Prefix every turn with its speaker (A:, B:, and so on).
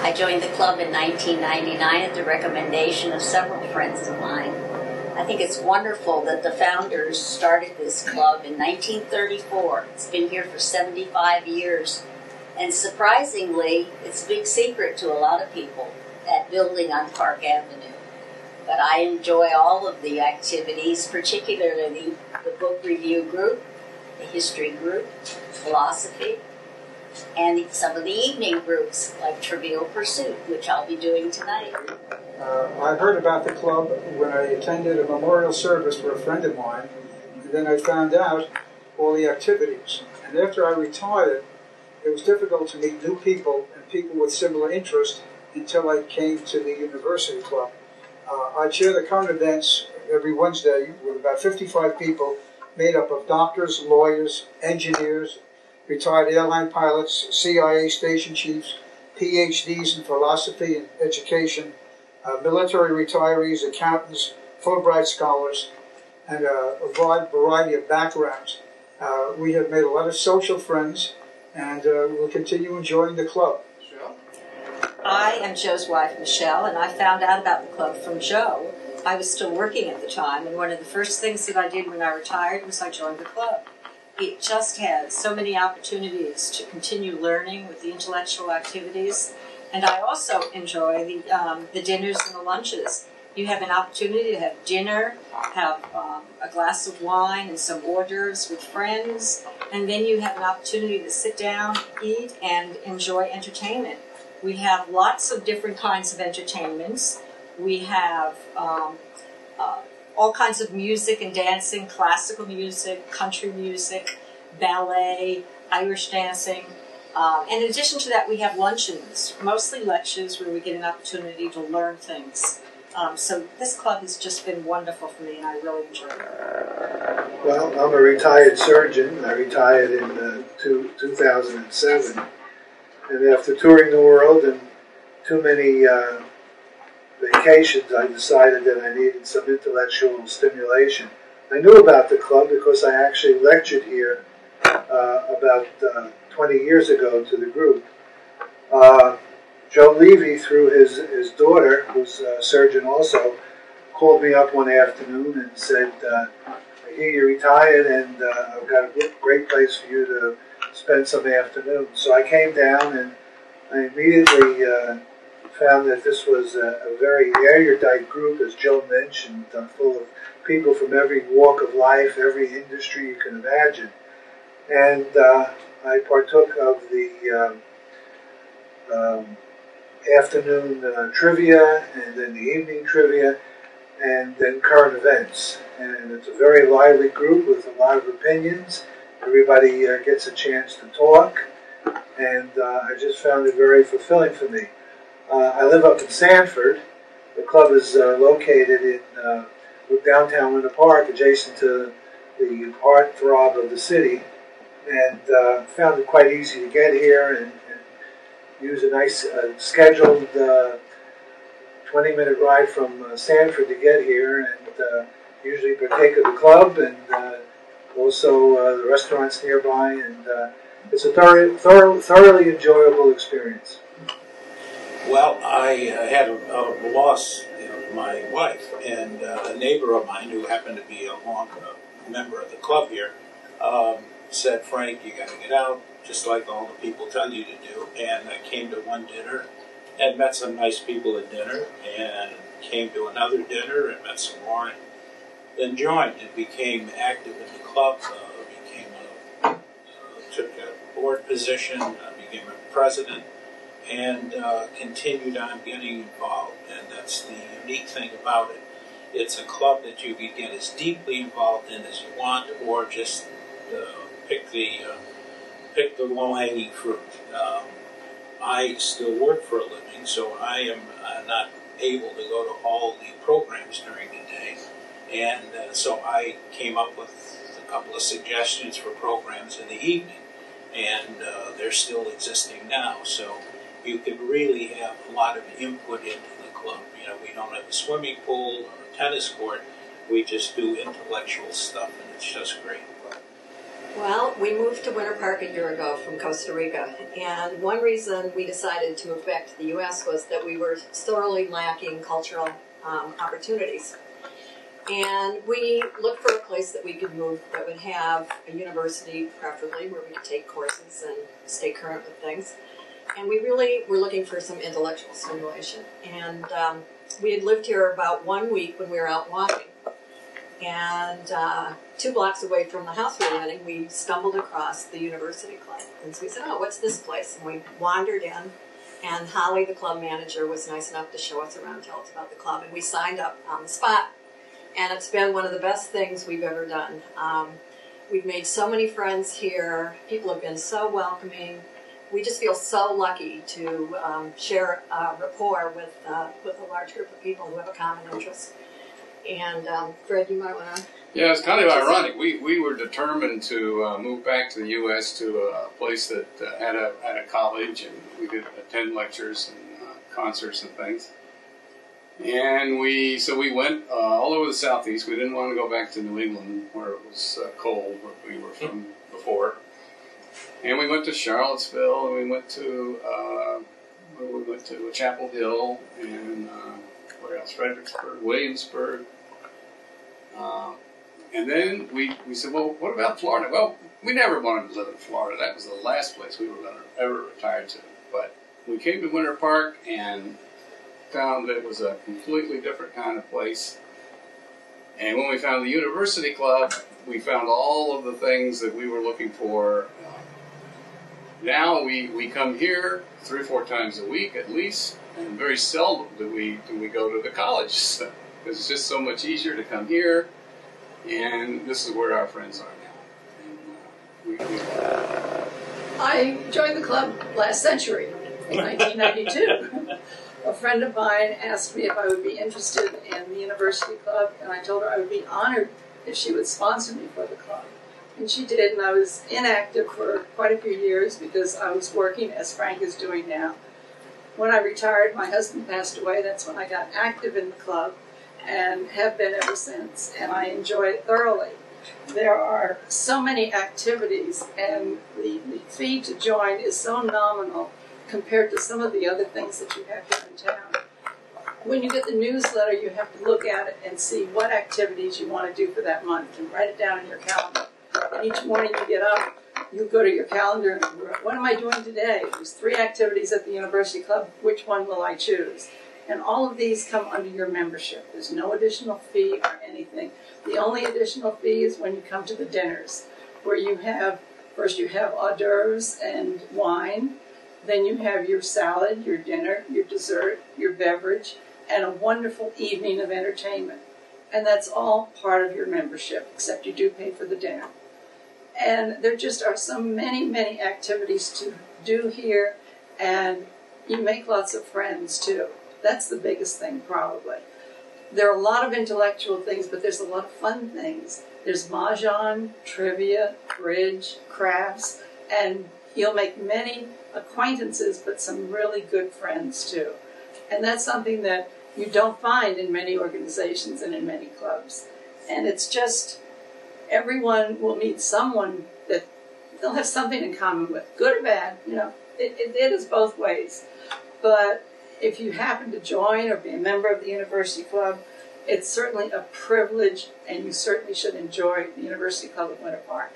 A: I joined the club in 1999 at the recommendation of several friends of mine. I think it's wonderful that the founders started this club in 1934. It's been here for 75 years. And surprisingly, it's a big secret to a lot of people, that building on Park Avenue. But I enjoy all of the activities, particularly the book review group, the history group, philosophy, and some of the evening groups like Trivial Pursuit, which I'll be doing tonight.
B: I heard about the club when I attended a memorial service for a friend of mine, and then I found out all the activities. And after I retired, it was difficult to meet new people and people with similar interests until I came to the university club. I chair the current events every Wednesday with about 55 people made up of doctors, lawyers, engineers, retired airline pilots, CIA station chiefs, PhDs in philosophy and education, military retirees, accountants, Fulbright scholars, and a wide variety of backgrounds. We have made a lot of social friends, and we'll continue enjoying the club.
C: I am Joe's wife, Michelle, and I found out about the club from Joe. I was still working at the time, and one of the first things that I did when I retired was I joined the club. It just has so many opportunities to continue learning with the intellectual activities, and I also enjoy the dinners and the lunches. You have an opportunity to have dinner, have a glass of wine and some hors d'oeuvres with friends, and then you have an opportunity to sit down, eat, and enjoy entertainment. We have lots of different kinds of entertainments. We have all kinds of music and dancing, classical music, country music, ballet, Irish dancing. And in addition to that, we have luncheons, mostly lectures where we get an opportunity to learn things. So this club has just been wonderful for me, and I really enjoy it.
D: Well, I'm a retired surgeon. I retired in 2007. And after touring the world and too many vacations, I decided that I needed some intellectual stimulation. I knew about the club because I actually lectured here about 20 years ago to the group. Joe Levy, through his daughter, who's a surgeon also, called me up one afternoon and said, I hear you retired and I've got a great place for you to spend some afternoons. So I came down and I immediately found that this was a very erudite group, as Joe mentioned, full of people from every walk of life, every industry you can imagine. And I partook of the afternoon trivia, and then the evening trivia, and then current events. And it's a very lively group with a lot of opinions. Everybody gets a chance to talk, and I just found it very fulfilling for me. I live up in Sanford. The club is located in downtown Winter Park, adjacent to the heartthrob of the city, and found it quite easy to get here and use a nice scheduled 20-minute ride from Sanford to get here, and usually partake of the club and also the restaurants nearby, and it's a thoroughly enjoyable experience.
E: Well, I had a loss of my wife, and a neighbor of mine who happened to be a long member of the club here said, Frank, you got to get out, just like all the people tell you to do. And I came to one dinner and met some nice people at dinner, and came to another dinner and met some more, and then joined and became active in the club, took a board position, became a president, and continued on getting involved. And that's the unique thing about it. It's a club that you can get as deeply involved in as you want, or just pick the low-hanging fruit. I still work for a living, so I am not able to go to all the programs during the day, and so I came up with a couple of suggestions for programs in the evening, and they're still existing now. So you can really have a lot of input into the club. You know, we don't have a swimming pool or a tennis court. We just do intellectual stuff, and it's just great.
C: Well, we moved to Winter Park a year ago from Costa Rica, and one reason we decided to move back to the U.S. was that we were sorely lacking cultural opportunities. And we looked for a place that we could move that would have a university, preferably, where we could take courses and stay current with things. And we really were looking for some intellectual stimulation. And we had lived here about 1 week when we were out walking. And 2 blocks away from the house we were renting, we stumbled across the University Club. And so we said, oh, what's this place? And we wandered in, and Holly, the club manager, was nice enough to show us around, tell us about the club. And we signed up on the spot. And it's been one of the best things we've ever done. We've made so many friends here. People have been so welcoming. We just feel so lucky to share rapport with a large group of people who have a common interest. And Fred, you might want to...
F: Yeah, it's kind of ironic. We were determined to move back to the U.S. to a place that had a college, and we could attend lectures and concerts and things. And we went all over the Southeast. We didn't want to go back to New England where it was cold, where we were from before. And we went to Charlottesville, and we went to Chapel Hill, and where else? Fredericksburg, Williamsburg. And then we said, well, what about Florida? Well, we never wanted to live in Florida. That was the last place we were going to ever retire to. But we came to Winter Park and found that it was a completely different kind of place. And when we found the University Club, we found all of the things that we were looking for. Now we come here 3 or 4 times a week at least, and very seldom do we go to the college. So, it's just so much easier to come here, and this is where our friends are now. And,
G: I joined the club last century, in 1992. A friend of mine asked me if I would be interested in the University Club, and I told her I would be honored if she would sponsor me for the club. And she did, and I was inactive for quite a few years because I was working as Frank is doing now. When I retired, my husband passed away. That's when I got active in the club and have been ever since, and I enjoy it thoroughly. There are so many activities, and the fee to join is so nominal compared to some of the other things that you have here in town. When you get the newsletter, you have to look at it and see what activities you want to do for that month and write it down in your calendar. And each morning you get up, you go to your calendar and what am I doing today? There's 3 activities at the University Club. Which one will I choose? And all of these come under your membership. There's no additional fee or anything. The only additional fee is when you come to the dinners, where you have, first you have hors d'oeuvres and wine, then you have your salad, your dinner, your dessert, your beverage, and a wonderful evening of entertainment. And that's all part of your membership, except you do pay for the dinner. And there just are so many, many activities to do here, and you make lots of friends too. That's the biggest thing, probably. There are a lot of intellectual things, but there's a lot of fun things. There's mahjong, trivia, bridge, crafts, and you'll make many acquaintances, but some really good friends too. And that's something that you don't find in many organizations and in many clubs. And it's just, everyone will meet someone that they'll have something in common with, good or bad, it is both ways. But if you happen to join or be a member of the University Club, it's certainly a privilege, and you certainly should enjoy the University Club of Winter Park.